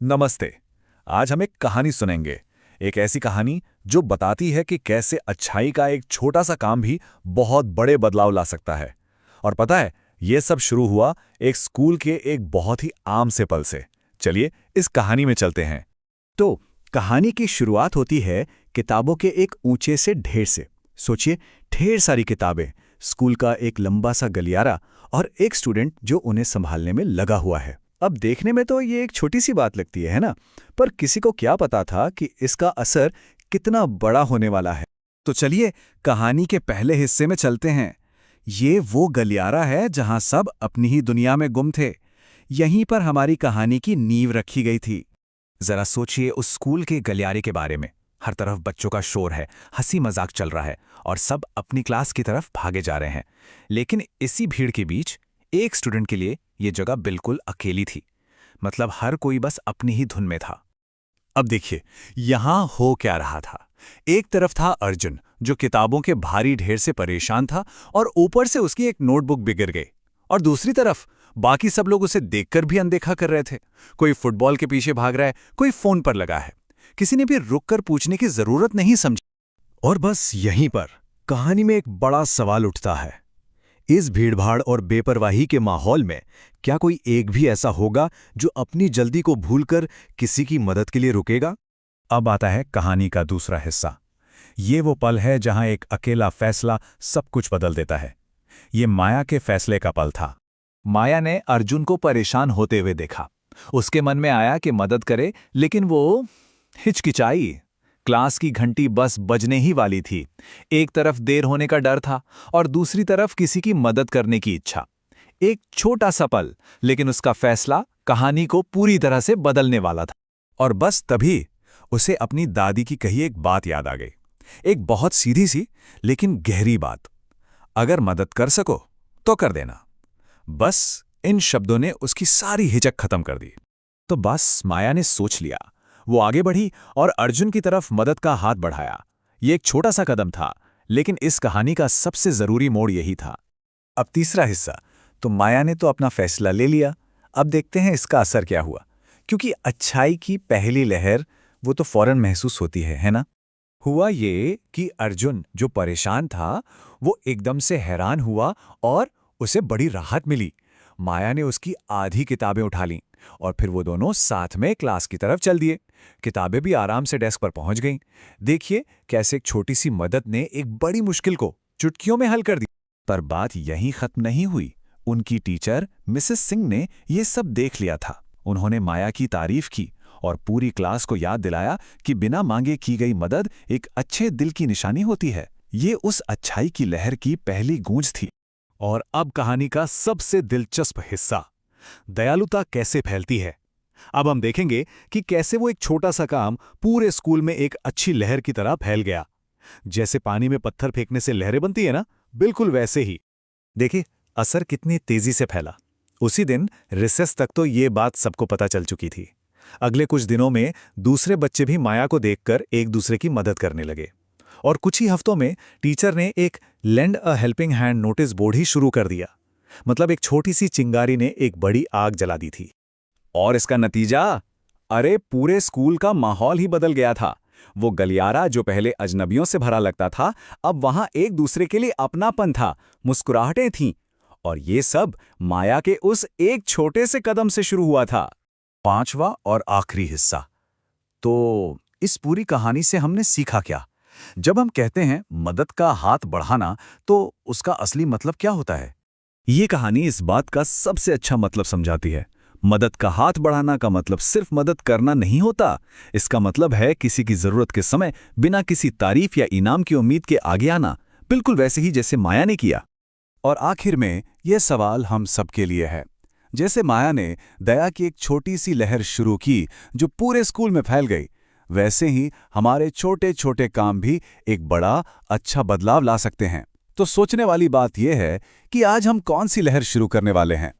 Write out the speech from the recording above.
नमस्ते। आज हम एक कहानी सुनेंगे। एक ऐसी कहानी जो बताती है कि कैसे अच्छाई का एक छोटा सा काम भी बहुत बड़े बदलाव ला सकता है। और पता है, ये सब शुरू हुआ एक स्कूल के एक बहुत ही आम से पल से। चलिए इस कहानी में चलते हैं। तो कहानी की शुरुआत होती है किताबों के एक ऊंचे से ढेर से। सोचिए, ढेर सारी किताबें, स्कूल का एक लंबा सा गलियारा और एक स्टूडेंट जो उन्हें संभालने में लगा हुआ है। अब देखने में तो ये एक छोटी सी बात लगती है ना? पर किसी को क्या पता था कि इसका असर कितना बड़ा होने वाला है। तो चलिए कहानी के पहले हिस्से में चलते हैं। ये वो गलियारा है जहां सब अपनी ही दुनिया में गुम थे। यहीं पर हमारी कहानी की नींव रखी गई थी। जरा सोचिए उस स्कूल के गलियारे के बारे में। हर तरफ बच्चों का शोर है, हंसी मजाक चल रहा है और सब अपनी क्लास की तरफ भागे जा रहे हैं। लेकिन इसी भीड़ के बीच एक स्टूडेंट के लिए ये जगह बिल्कुल अकेली थी। मतलब हर कोई बस अपनी ही धुन में था। अब देखिए यहां हो क्या रहा था। एक तरफ था अर्जुन, जो किताबों के भारी ढेर से परेशान था और ऊपर से उसकी एक नोटबुक बिगड़ गई। और दूसरी तरफ बाकी सब लोग उसे देखकर भी अनदेखा कर रहे थे। कोई फुटबॉल के पीछे भाग रहा है, कोई फोन पर लगा है। किसी ने भी रुककर पूछने की जरूरत नहीं समझी। और बस यहीं पर कहानी में एक बड़ा सवाल उठता है। इस भीड़भाड़ और बेपरवाही के माहौल में क्या कोई एक भी ऐसा होगा जो अपनी जल्दी को भूलकर किसी की मदद के लिए रुकेगा? अब आता है कहानी का दूसरा हिस्सा। ये वो पल है जहां एक अकेला फैसला सब कुछ बदल देता है। ये माया के फैसले का पल था। माया ने अर्जुन को परेशान होते हुए देखा। उसके मन में आया कि मदद करे, लेकिन वो हिचकिचाई। क्लास की घंटी बस बजने ही वाली थी। एक तरफ देर होने का डर था और दूसरी तरफ किसी की मदद करने की इच्छा। एक छोटा सा पल, लेकिन उसका फैसला कहानी को पूरी तरह से बदलने वाला था। और बस तभी उसे अपनी दादी की कही एक बात याद आ गई। एक बहुत सीधी सी लेकिन गहरी बात। अगर मदद कर सको तो कर देना। बस इन शब्दों ने उसकी सारी हिचक खत्म कर दी। तो बस माया ने सोच लिया। वो आगे बढ़ी और अर्जुन की तरफ मदद का हाथ बढ़ाया। ये एक छोटा सा कदम था, लेकिन इस कहानी का सबसे जरूरी मोड़ यही था। अब तीसरा हिस्सा। तो माया ने तो अपना फैसला ले लिया। अब देखते हैं इसका असर क्या हुआ। क्योंकि अच्छाई की पहली लहर वो तो फौरन महसूस होती है ना? हुआ ये कि अर्जुन जो परेशान था वो एकदम से हैरान हुआ और उसे बड़ी राहत मिली। माया ने उसकी आधी किताबें उठा लीं और फिर वो दोनों साथ में क्लास की तरफ चल दिए। किताबें भी आराम से डेस्क पर पहुंच गईं। देखिए कैसे एक छोटी सी मदद ने एक बड़ी मुश्किल को चुटकियों में हल कर दी। पर बात यहीं खत्म नहीं हुई। उनकी टीचर मिसेस सिंह ने ये सब देख लिया था। उन्होंने माया की तारीफ की और पूरी क्लास को याद दिलाया कि बिना मांगे की गई मदद एक अच्छे दिल की निशानी होती है। ये उस अच्छाई की लहर की पहली गूंज थी। और अब कहानी का सबसे दिलचस्प हिस्सा, दयालुता कैसे फैलती है। अब हम देखेंगे कि कैसे वो एक छोटा सा काम पूरे स्कूल में एक अच्छी लहर की तरह फैल गया। जैसे पानी में पत्थर फेंकने से लहरें बनती है ना, बिल्कुल वैसे ही। देखिए असर कितनी तेजी से फैला। उसी दिन रिसेस तक तो ये बात सबको पता चल चुकी थी। अगले कुछ दिनों में दूसरे बच्चे भी माया को देखकर एक दूसरे की मदद करने लगे। और कुछ ही हफ्तों में टीचर ने एक lend a helping hand notice board ही शुरू कर दिया। मतलब एक छोटी सी चिंगारी ने एक बड़ी आग जला दी थी। और इसका नतीजा, अरे पूरे स्कूल का माहौल ही बदल गया था। वो गलियारा जो पहले अजनबियों से भरा लगता था, अब वहां एक दूसरे के लिए अपनापन था, मुस्कुराहटें थीं। और ये सब माया के उस एक छोटे से कदम से शुरू हुआ था। पांचवा और आखिरी हिस्सा। तो इस पूरी कहानी से हमने सीखा क्या? जब हम कहते हैं मदद का हाथ बढ़ाना, तो उसका असली मतलब क्या होता है? ये कहानी इस बात का सबसे अच्छा मतलब समझाती है। मदद का हाथ बढ़ाना का मतलब सिर्फ मदद करना नहीं होता। इसका मतलब है किसी की जरूरत के समय बिना किसी तारीफ या इनाम की उम्मीद के आगे आना, बिल्कुल वैसे ही जैसे माया ने किया। और आखिर में यह सवाल हम सबके लिए है। जैसे माया ने दया की एक छोटी सी लहर शुरू की जो पूरे स्कूल में फैल गई, वैसे ही हमारे छोटे छोटे काम भी एक बड़ा अच्छा बदलाव ला सकते हैं। तो सोचने वाली बात यह है कि आज हम कौन सी लहर शुरू करने वाले हैं।